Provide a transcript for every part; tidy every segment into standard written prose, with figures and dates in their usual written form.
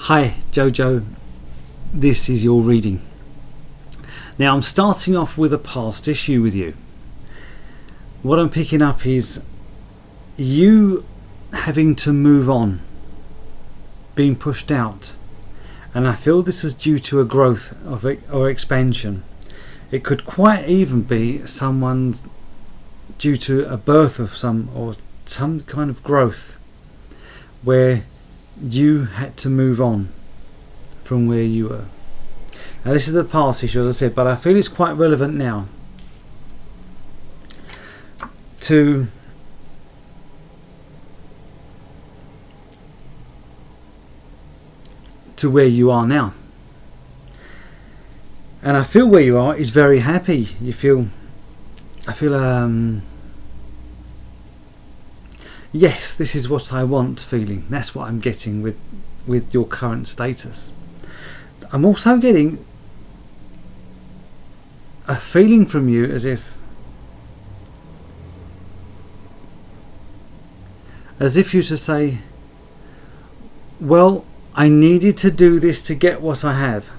Hi JoJo, this is your reading. Now I'm starting off with a past issue with you. What I'm picking up is you having to move on, being pushed out, and I feel this was due to a growth of it or expansion. It could quite even be someone's due to a birth of some kind of growth where you had to move on from where you were. Now this is the past issue, as I said, but I feel it's quite relevant now to where you are now. And I feel where you are is very happy. I feel yes, this is what I want feeling. That's what I'm getting with your current status. I'm also getting a feeling from you as if you to say, well, I needed to do this to get what I have.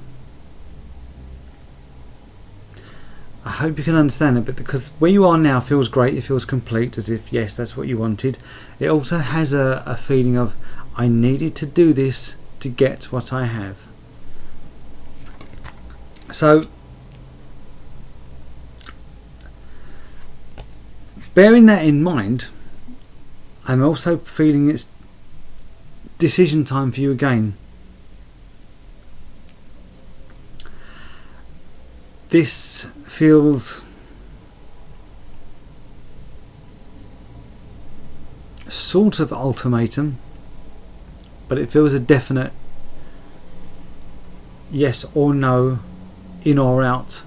I hope you can understand it, but because where you are now feels great, it feels complete, as if yes, that's what you wanted. It also has a feeling of I needed to do this to get what I have. So bearing that in mind, I'm also feeling it's decision time for you again. This feels sort of ultimatum, but it feels a definite yes or no, in or out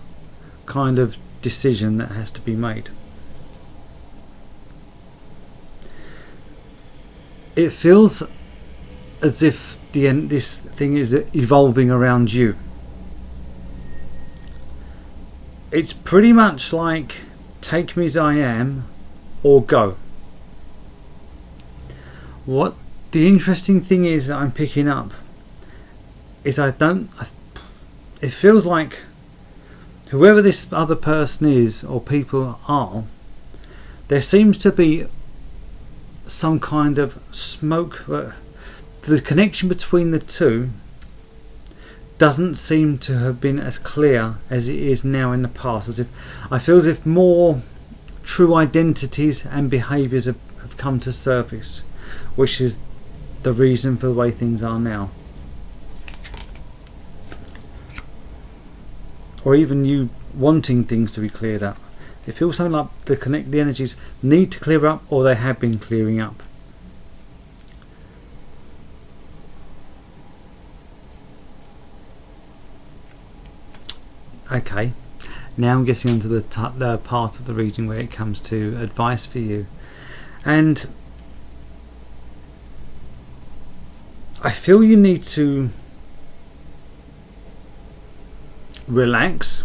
kind of decision that has to be made. It feels as if this thing is evolving around you. It's pretty much like take me as I am or go. What the interesting thing is that I'm picking up is it feels like whoever this other person is or people are, there seems to be some kind of smoke. The connection between the two doesn't seem to have been as clear as it is now in the past. I feel as if more true identities and behaviours have come to surface, which is the reason for the way things are now. Or even you wanting things to be cleared up. It feels something like the energies need to clear up, or they have been clearing up. Okay, now I'm getting onto the part of the reading where it comes to advice for you, and I feel you need to relax,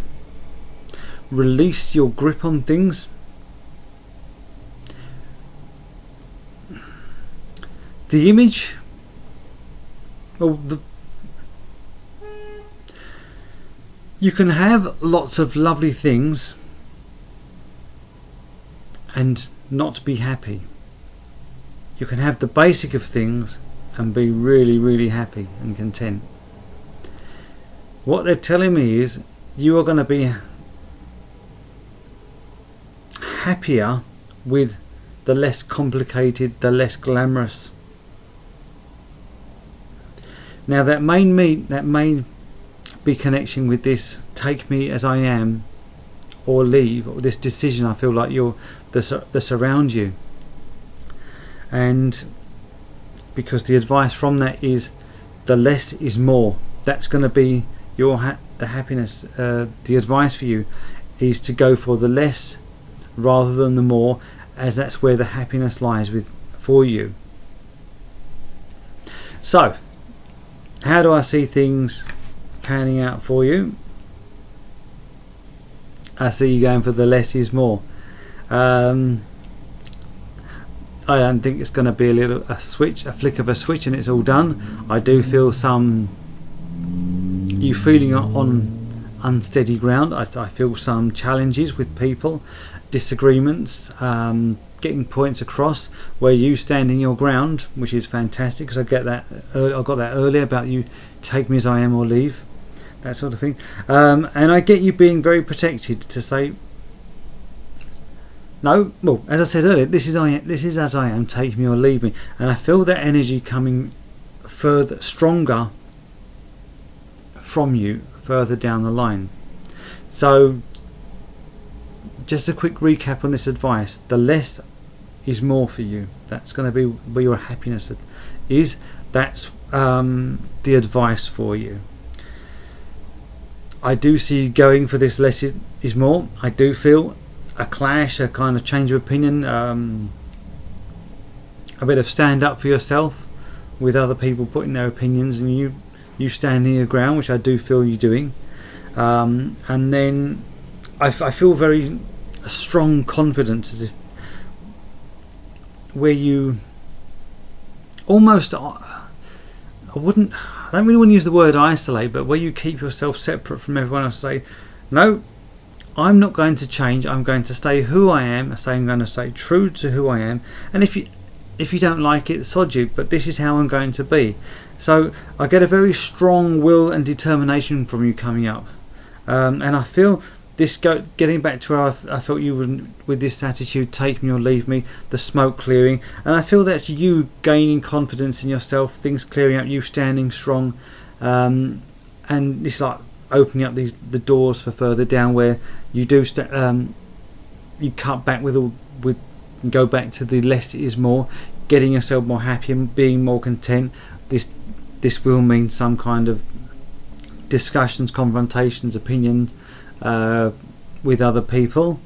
release your grip on things. The image, you can have lots of lovely things and not be happy. You can have the basic of things and be really, really happy and content. What they're telling me is you are going to be happier with the less complicated, the less glamorous. Now that may be connection with this take me as I am or leave, or this decision I feel like that's around you. And because the advice from that is the less is more. That's going to be the happiness. The advice for you is to go for the less rather than the more, as that's where the happiness lies for you. So how do I see things panning out for you? I see you going for the less is more. I don't think it's going to be a flick of a switch and it's all done. I do feel you feeling on unsteady ground. I feel some challenges with people, disagreements, getting points across where you stand in your ground, which is fantastic, because I got that earlier about you take me as I am or leave, that sort of thing. And I get you being very protected to say, no, well, as I said earlier, this is as I am, take me or leave me. And I feel that energy coming further, stronger from you further down the line. So just a quick recap on this advice. The less is more for you. That's going to be where your happiness is. That's the advice for you. I do see you going for this less is more. I do feel a clash, a kind of change of opinion, a bit of stand up for yourself with other people putting their opinions, and you standing your ground, which I do feel you doing. And then I feel very strong confidence, as if where you almost, I don't really want to use the word isolate, but where you keep yourself separate from everyone else, say, no, I'm not going to change. I'm going to stay who I am. I'm going to stay true to who I am. And if you don't like it, sod you. But this is how I'm going to be. So I get a very strong will and determination from you coming up. And I feel this getting back to where I felt you would, with this attitude, take me or leave me, the smoke clearing. And I feel that's you gaining confidence in yourself, things clearing up, you standing strong. And it's like opening up the doors for further down, where you do you cut back with go back to the less is more, getting yourself more happy and being more content. This will mean some kind of discussions, confrontations, opinions with other people,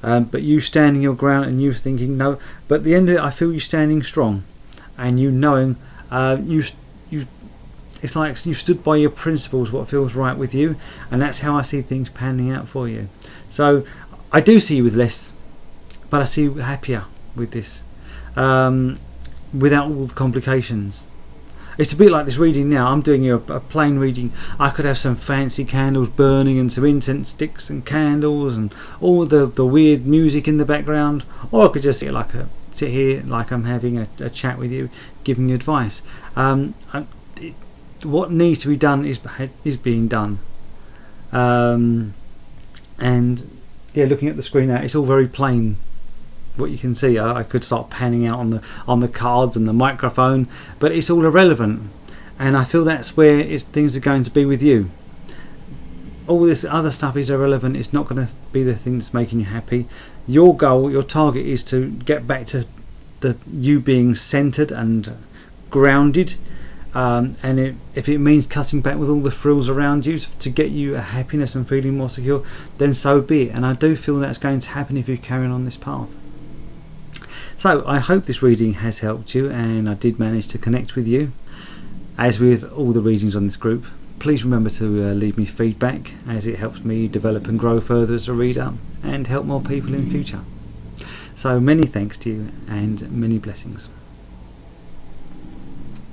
but you standing your ground and you thinking no. But at the end of it, I feel you standing strong, and you knowing it's like you stood by your principles, what feels right with you, and that's how I see things panning out for you. So I do see you with less, but I see you happier with this, without all the complications. It's a bit like this reading now. I'm doing a plain reading. I could have some fancy candles burning and some incense sticks and candles and all the weird music in the background, or I could just sit here like I'm having a chat with you, giving you advice. What needs to be done is being done, and yeah, looking at the screen now, it's all very plain. What you can see, I could start panning out on the cards and the microphone, but it's all irrelevant, and I feel that's where things are going to be with you. All this other stuff is irrelevant. It's not going to be the thing that's making you happy. Your goal, your target, is to get back to you being centered and grounded. And if it means cutting back with all the frills around you to get you a happiness and feeling more secure, then so be it. And I do feel that's going to happen if you carry on this path. So I hope this reading has helped you, and I did manage to connect with you. As with all the readings on this group, please remember to leave me feedback, as it helps me develop and grow further as a reader and help more people in the future. So many thanks to you, and many blessings.